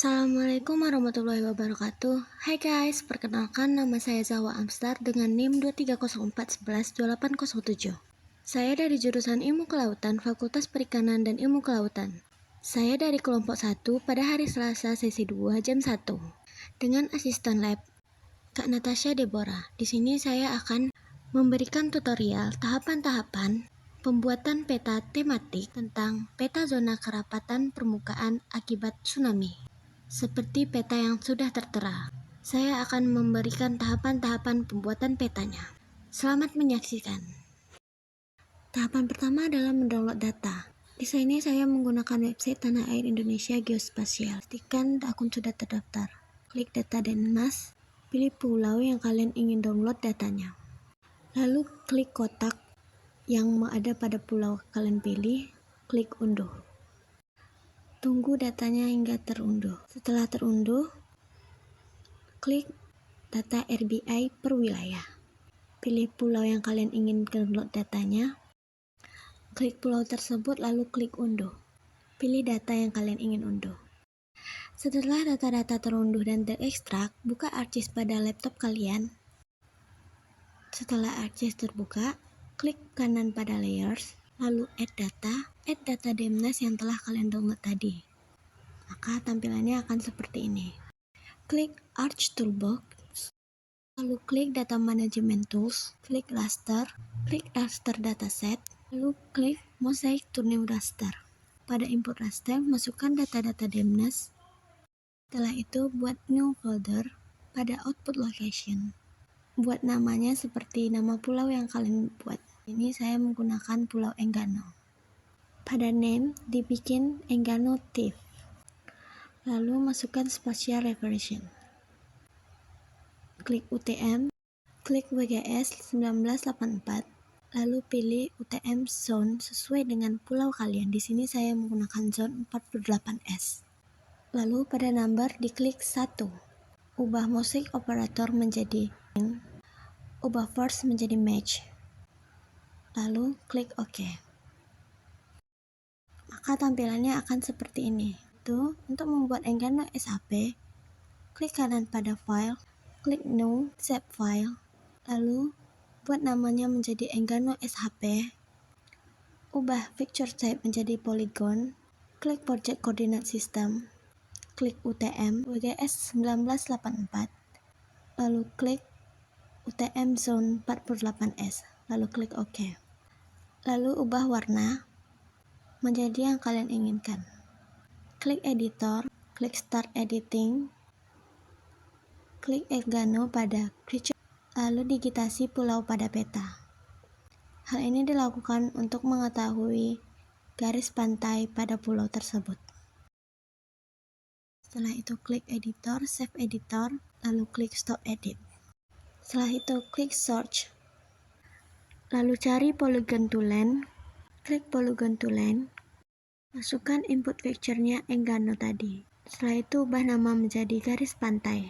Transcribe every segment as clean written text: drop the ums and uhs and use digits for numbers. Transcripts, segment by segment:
Assalamualaikum warahmatullahi wabarakatuh. Hai guys, perkenalkan nama saya Zawa Amstar dengan NIM 23041128007. Saya dari jurusan Ilmu Kelautan, Fakultas Perikanan dan Ilmu Kelautan. Saya dari kelompok 1 pada hari Selasa sesi 2 jam 1 dengan asisten lab Kak Natasha Deborah. Di sini saya akan memberikan tutorial tahapan-tahapan pembuatan peta tematik tentang peta zona kerapatan permukaan akibat tsunami. Seperti peta yang sudah tertera, saya akan memberikan tahapan-tahapan pembuatan petanya. Selamat menyaksikan. Tahapan pertama adalah mendownload data. Di sini saya menggunakan website Tanah Air Indonesia Geospasial. Pastikan akun sudah terdaftar. Klik data Denmas, pilih pulau yang kalian ingin download datanya. Lalu klik kotak yang ada pada pulau kalian pilih, klik unduh. Tunggu datanya hingga terunduh. Setelah terunduh, klik data RBI per wilayah. Pilih pulau yang kalian ingin download datanya. Klik pulau tersebut lalu klik unduh. Pilih data yang kalian ingin unduh. Setelah data-data terunduh dan terekstrak, buka ArcGIS pada laptop kalian. Setelah ArcGIS terbuka, klik kanan pada layers, lalu add data Demnas yang telah kalian download tadi. Maka tampilannya akan seperti ini. Klik Arch Toolbox, lalu klik Data Management Tools, klik Raster Dataset, lalu klik Mosaic to New Raster. Pada input raster, masukkan data-data Demnas. Setelah itu, buat new folder pada output location. Buat namanya seperti nama pulau yang kalian buat. Ini saya menggunakan Pulau Enggano. Pada name, dibikin Enggano TIFF. Lalu masukkan spatial reversion. Klik UTM, klik WGS 1984, lalu pilih UTM zone sesuai dengan pulau kalian. Di sini saya menggunakan zone 48S. Lalu pada number diklik 1. Ubah mosaic operator menjadi ubah force menjadi match. Lalu klik OK. Maka tampilannya akan seperti ini. Untuk membuat Enggano SHP, klik kanan pada file, klik New, Save File, lalu buat namanya menjadi Enggano SHP, ubah picture type menjadi polygon, klik Project Coordinate System, klik UTM WGS 1984, lalu klik UTM Zone 48S, lalu klik OK. Lalu ubah warna menjadi yang kalian inginkan. Klik editor, klik start editing, klik Enggano pada creature, lalu digitasi pulau pada peta. Hal ini dilakukan untuk mengetahui garis pantai pada pulau tersebut. Setelah itu klik editor, save editor, lalu klik stop edit. Setelah itu klik search, lalu cari polygon to land, klik polygon to land, masukkan input picture-nya Enggano tadi. Setelah itu ubah nama menjadi garis pantai.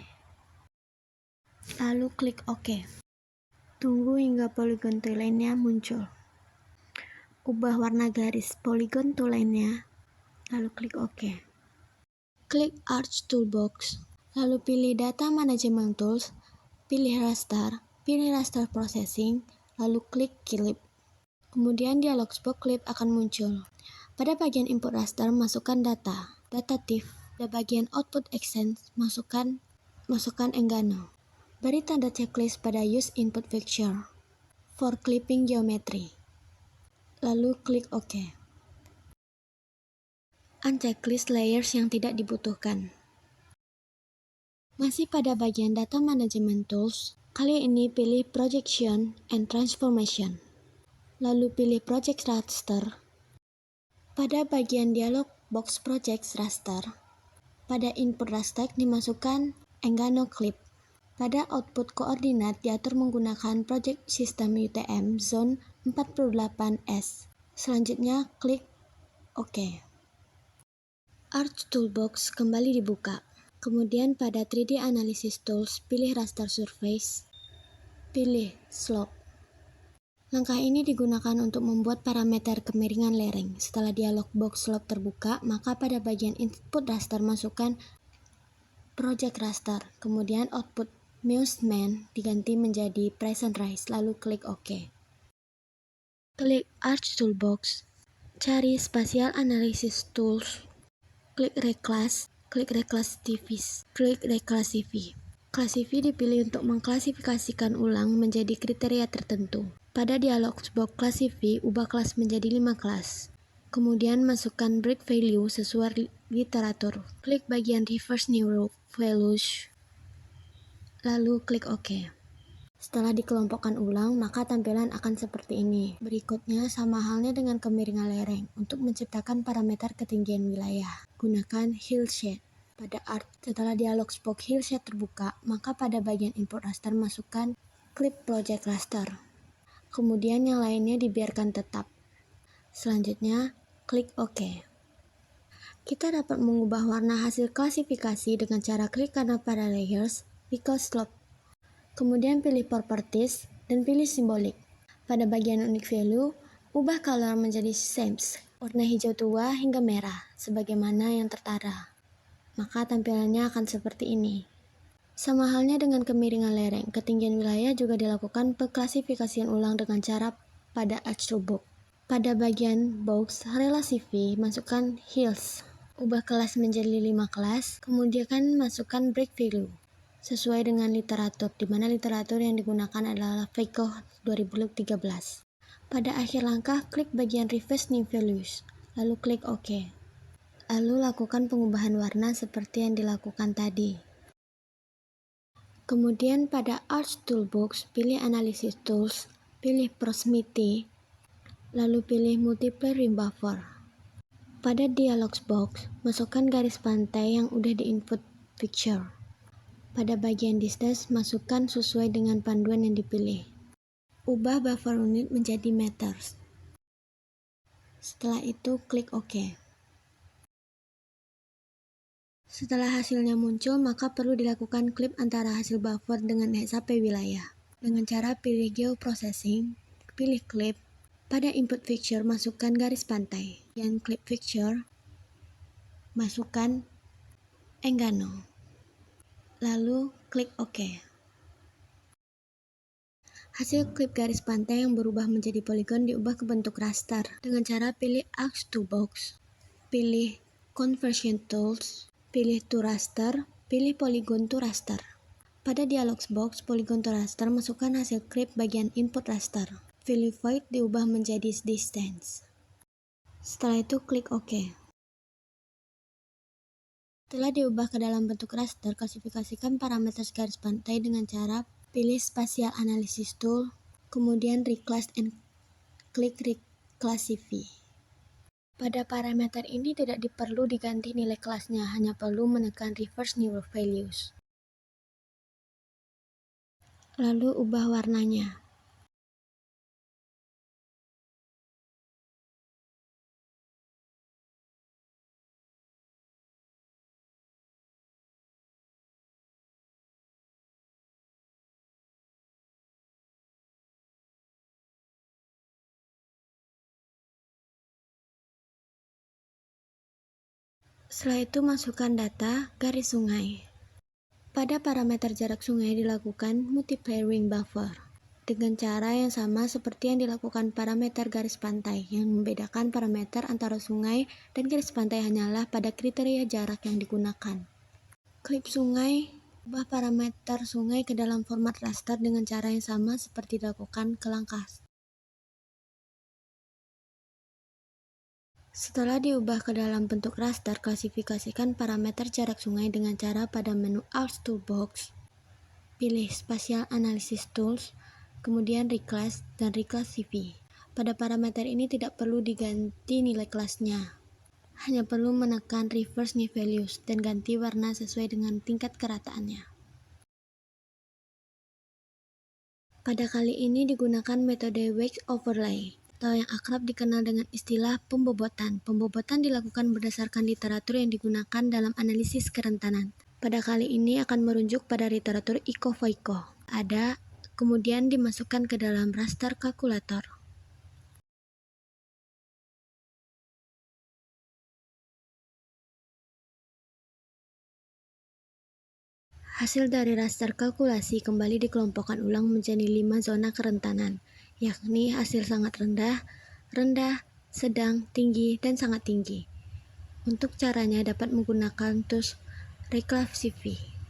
Lalu klik OK. Tunggu hingga polygon to line-nya muncul. Ubah warna garis polygon to line-nya, lalu klik OK. Klik Arch Toolbox, lalu pilih Data Management Tools, pilih Raster Processing, lalu klik Clip. Kemudian dialog box Clip akan muncul. Pada bagian input raster, masukkan data TIFF. Pada bagian output accent, masukkan Enggano. Beri tanda checklist pada Use Input Picture for Clipping Geometry. Lalu klik OK. Unchecklist layers yang tidak dibutuhkan. Masih pada bagian Data Management Tools, kali ini pilih Projection and Transformation. Lalu pilih Project Raster. Pada bagian dialog box Project Raster, pada input raster dimasukkan Enggano Clip. Pada output koordinat diatur menggunakan Project System UTM Zone 48S. Selanjutnya klik OK. Arch Toolbox kembali dibuka. Kemudian pada 3D Analysis Tools, pilih Raster Surface, pilih Slope. Langkah ini digunakan untuk membuat parameter kemiringan lereng. Setelah dialog box slope terbuka, maka pada bagian input raster masukkan project raster, kemudian output Museman diganti menjadi present rise, lalu klik OK. Klik Arch Toolbox, cari Spatial Analysis Tools, klik Reclass, klik Reclassify. Classify dipilih untuk mengklasifikasikan ulang menjadi kriteria tertentu. Pada dialog box Classify, ubah kelas menjadi 5 kelas. Kemudian masukkan break value sesuai literatur. Klik bagian Reverse New Values, lalu klik OK. Setelah dikelompokkan ulang, maka tampilan akan seperti ini. Berikutnya, sama halnya dengan kemiringan lereng. Untuk menciptakan parameter ketinggian wilayah, gunakan Hillshade. Pada Art, setelah dialog box Hillshade terbuka, maka pada bagian input raster masukkan Clip Project Raster. Kemudian yang lainnya dibiarkan tetap. Selanjutnya, klik OK. Kita dapat mengubah warna hasil klasifikasi dengan cara klik kanan pada Layers, Recall Slope. Kemudian pilih Properties dan pilih Simbolik. Pada bagian Unique Value, ubah color menjadi Shames, warna hijau tua hingga merah, sebagaimana yang tertara. Maka tampilannya akan seperti ini. Sama halnya dengan kemiringan lereng, ketinggian wilayah juga dilakukan pengklasifikasian ulang dengan cara pada Arch Toolbox. Pada bagian Box Relativity, masukkan Hills. Ubah kelas menjadi 5 kelas, kemudian masukkan Break Value sesuai dengan literatur, di mana literatur yang digunakan adalah FICO 2013. Pada akhir langkah, klik bagian Reverse New Values, lalu klik OK. Lalu lakukan pengubahan warna seperti yang dilakukan tadi. Kemudian pada Arch Toolbox, pilih Analysis Tools, pilih Proximity, lalu pilih Multiply Rim Buffer. Pada dialog box, masukkan garis pantai yang udah di-input picture. Pada bagian distance, masukkan sesuai dengan panduan yang dipilih. Ubah buffer unit menjadi meters. Setelah itu, klik OK. Setelah hasilnya muncul, maka perlu dilakukan klip antara hasil buffer dengan SAP wilayah. Dengan cara pilih Geoprocessing, pilih klip. Pada input picture, masukkan garis pantai. Yang klip picture, masukkan Enggano. Lalu klik OK. Hasil klip garis pantai yang berubah menjadi poligon diubah ke bentuk raster dengan cara pilih Arch Toolbox, pilih Conversion Tools, pilih To Raster, pilih Polygon to Raster. Pada dialog box Polygon to Raster, masukkan hasil klip bagian input raster. Value Void diubah menjadi Distance. Setelah itu klik OK. Setelah diubah ke dalam bentuk raster, klasifikasikan parameter garis pantai dengan cara pilih Spatial Analysis Tool, kemudian Reclass and klik Reclassify. Pada parameter ini tidak perlu diganti nilai kelasnya, hanya perlu menekan Reverse New Values. Lalu ubah warnanya. Setelah itu masukkan data garis sungai. Pada parameter jarak sungai dilakukan Multiply Ring Buffer dengan cara yang sama seperti yang dilakukan parameter garis pantai. Yang membedakan parameter antara sungai dan garis pantai hanyalah pada kriteria jarak yang digunakan. Klip sungai, ubah parameter sungai ke dalam format raster dengan cara yang sama seperti dilakukan ke langkah. Setelah diubah ke dalam bentuk raster, klasifikasikan parameter jarak sungai dengan cara pada menu Arch Toolbox, pilih Spatial Analysis Tools, kemudian Reclass dan Reclassify. Pada parameter ini tidak perlu diganti nilai kelasnya, hanya perlu menekan Reverse New Values dan ganti warna sesuai dengan tingkat kerataannya. Pada kali ini digunakan metode Wax Overlay, atau yang akrab dikenal dengan istilah pembobotan. Pembobotan dilakukan berdasarkan literatur yang digunakan dalam analisis kerentanan. Pada kali ini akan merujuk pada literatur ICO-FICO. Kemudian dimasukkan ke dalam raster kalkulator. Hasil dari raster kalkulasi kembali dikelompokkan ulang menjadi 5 zona kerentanan, yakni hasil sangat rendah, rendah, sedang, tinggi, dan sangat tinggi. Untuk caranya dapat menggunakan tools Reclassify.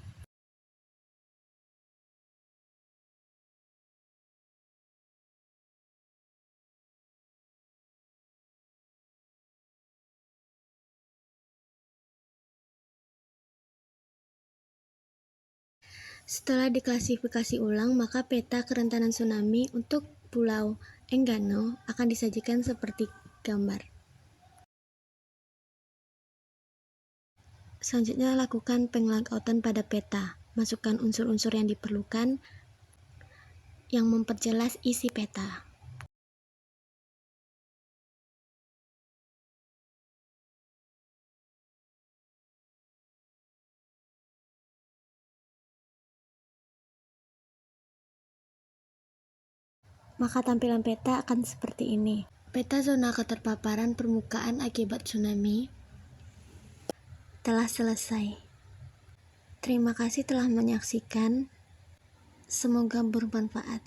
Setelah diklasifikasi ulang, maka peta kerentanan tsunami untuk Pulau Enggano akan disajikan seperti gambar. Selanjutnya, lakukan penglayoutan pada peta. Masukkan unsur-unsur yang diperlukan yang memperjelas isi peta. Maka tampilan peta akan seperti ini. Peta zona keterpaparan permukaan akibat tsunami telah selesai. Terima kasih telah menyaksikan. Semoga bermanfaat.